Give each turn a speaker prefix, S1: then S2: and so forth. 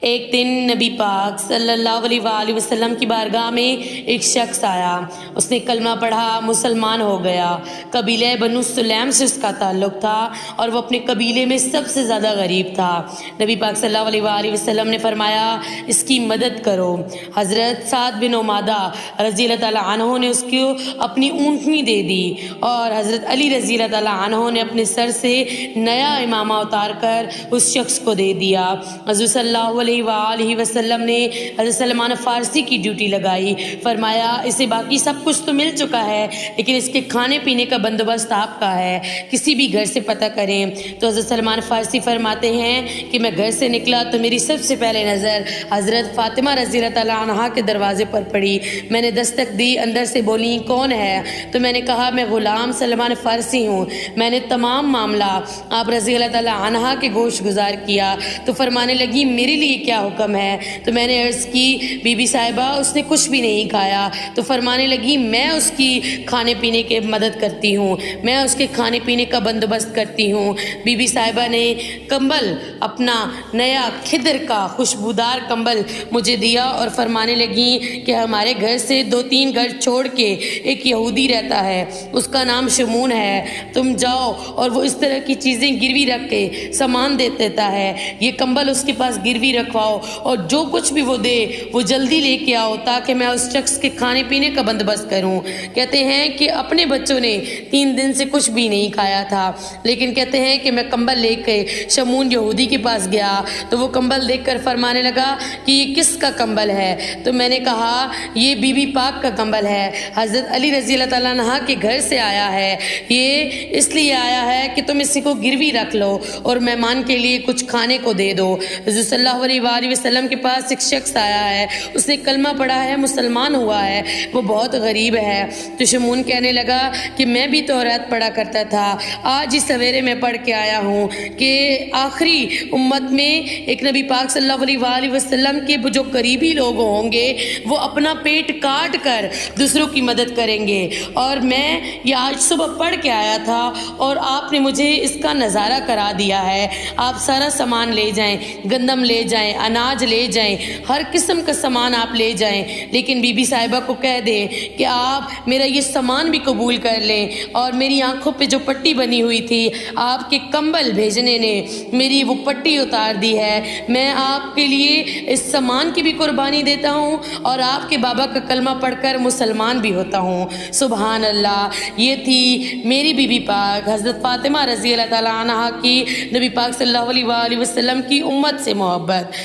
S1: ایک دن نبی پاک صلی اللہ علیہ وآلہ وسلم کی بارگاہ میں ایک شخص آیا۔ اس نے کلمہ پڑھا، مسلمان ہو گیا۔ قبیلہ بنو سلیم سے اس کا تعلق تھا اور وہ اپنے قبیلے میں سب سے زیادہ غریب تھا۔ نبی پاک صلی اللہ علیہ وآلہ وسلم نے فرمایا اس کی مدد کرو۔ حضرت سعد بن عمادہ رضی اللہ تعالیٰ عنہ نے اس کو اپنی اونٹنی دے دی اور حضرت علی رضی اللہ تعالیٰ عنہ نے اپنے سر سے نیا امامہ اتار کر اس شخص کو دے دیا۔ حضور صلی اللہ علیہ وآلہ وسلم نے حضرت سلمان فارسی کی ڈیوٹی لگائی، فرمایا اسے باقی سب کچھ تو مل چکا ہے لیکن اس کے کھانے پینے کا بندوبست آپ کا ہے، کسی بھی گھر سے پتہ کریں۔ تو حضرت سلمان فارسی فرماتے ہیں کہ میں گھر سے نکلا تو میری سب سے پہلے نظر حضرت فاطمہ رضی اللہ تعالیٰ عنہا کے دروازے پر پڑی۔ میں نے دستک دی، اندر سے بولی کون ہے؟ تو میں نے کہا میں غلام سلمان فارسی ہوں۔ میں نے تمام معاملہ آپ رضی اللہ تعالیٰ عنہا کے گوش گزار کیا تو فرمانے لگی میرے لیے کیا حکم ہے؟ تو میں نے عرض کی بی بی صاحبہ اس نے کچھ بھی نہیں کھایا۔ تو فرمانے لگی میں اس کی کھانے پینے کے مدد کرتی ہوں، میں اس کے کھانے پینے کا بندوبست کرتی ہوں۔ بی بی صاحبہ نے کمبل اپنا نیا کھدر کا خوشبودار کمبل مجھے دیا اور فرمانے لگی کہ ہمارے گھر سے 2-3 گھر چھوڑ کے ایک یہودی رہتا ہے، اس کا نام شمون ہے، تم جاؤ اور وہ اس طرح کی چیزیں گروی رکھ کے سامان دے دیتا ہے، یہ کمبل اس کے پاس گروی رکھواؤ اور جو کچھ بھی وہ دے وہ جلدی لے کے آؤ تاکہ میں اس شخص کے کھانے پینے کا بندوبست کروں۔ کہتے ہیں کہ اپنے بچوں نے 3 دن سے کچھ بھی نہیں کھایا تھا، لیکن کہتے ہیں کہ میں کمبل لے کے شمون یہودی کے پاس گیا تو وہ کمبل دیکھ کر فرمانے لگا کہ یہ کس کا کمبل ہے؟ تو میں نے کہا یہ بی بی پاک کا کمبل ہے، حضرت علی رضی اللہ تعالیٰ عنہ کے گھر سے آیا ہے، یہ اس لیے آیا ہے کہ تم اسی کو گروی رکھ لو اور مہمان کے لیے کچھ کھانے کو دے دو۔ حضور صلی اللہ علیہ وآلہ وسلم کے پاس ایک شخص آیا ہے، اس نے کلمہ پڑھا ہے، مسلمان ہوا ہے، وہ بہت غریب ہے۔ تو شمون کہنے لگا کہ میں بھی تورات پڑھا کرتا تھا، آج ہی سویرے میں پڑھ کے آیا ہوں کہ آخری امت میں ایک نبی پاک صلی اللہ علیہ وآلہ وسلم کے جو قریبی لوگ ہوں گے وہ اپنا پیٹ کاٹ کر دوسروں کی مدد کریں گے، اور میں یہ آج صبح پڑھ کے آیا تھا اور آپ نے مجھے اس کا نظارہ کرا دیا ہے۔ آپ سارا سامان لے جائیں، گندم لے جائیں، اناج لے جائیں، ہر قسم کا سامان آپ لے جائیں، لیکن بی بی صاحبہ کو کہہ دیں کہ آپ میرا یہ سامان بھی قبول کر لیں، اور میری آنکھوں پہ جو پٹی بنی ہوئی تھی آپ کے کمبل بھیجنے نے میری وہ پٹی اتار دی ہے، میں آپ کے لیے اس سامان کی بھی قربانی دیتا ہوں اور آپ کے بابا کا کلمہ پڑھ کر مسلمان بھی ہوتا ہوں۔ سبحان اللہ، یہ تھی میری بی بی پاک حضرت فاطمہ رضی اللہ تعالیٰ عنہا کی نبی پاک صلی اللہ علیہ وآلہ وسلم کی امت سے محبت۔